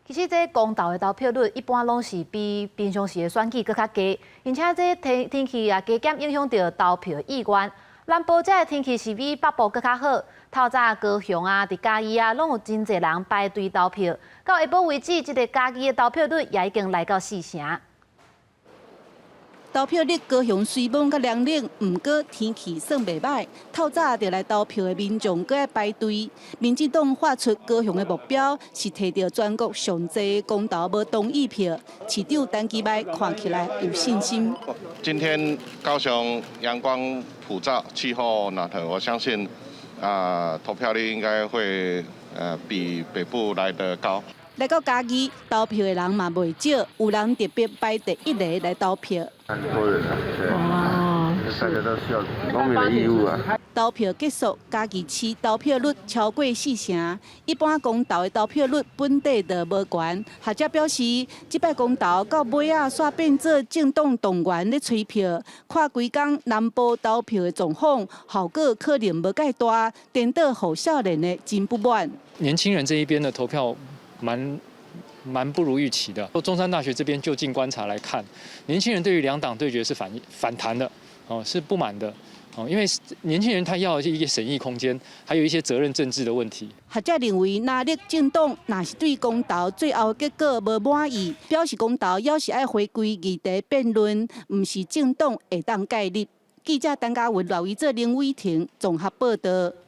其实这公投的投票率一般拢是比平常时的选举搁较低，而且这天气也加减影响到投票意愿。南部这天气是比北部搁较好，透早高雄啊、伫嘉义啊，拢有真侪人排队投票。到下晡为止，这个嘉义的投票率也已经来到40%。投票率高雄虽猛甲凉冷，毋过天气算袂歹。透早就来投票的民众搁爱排队。民进党划出高雄的目标是摕到全国上济公投无同意票。市长陈其迈看起来有信心。今天高雄阳光普照，气候暖和，我相信投票率应该会比北部来得高。来到嘉义投票的人嘛袂少，有人特别排第一个来投票。很多人啊，对啊，大家都需要公民的义务啊。投票结束，嘉义市投票率超过40%。一般公投的投票率本地就无悬。学者表示，这摆公投到尾啊，煞变做政党动员咧催票，看规工南部投票的状况，效果可能无介大，颠倒互少年的真不满。年轻人这一边的投票蛮不如预期的。中山大学这边就近观察来看，年轻人对于两党对决是反弹的，是不满的。因为年轻人他要的是一个审议空间，还有一些责任政治的问题。学者认为，哪力政党若是对公投最后结果无满意，表示公投要是爱回归议题辩论，毋是政党会当介入。记者陈嘉文、廖怡做林伟婷综合报道。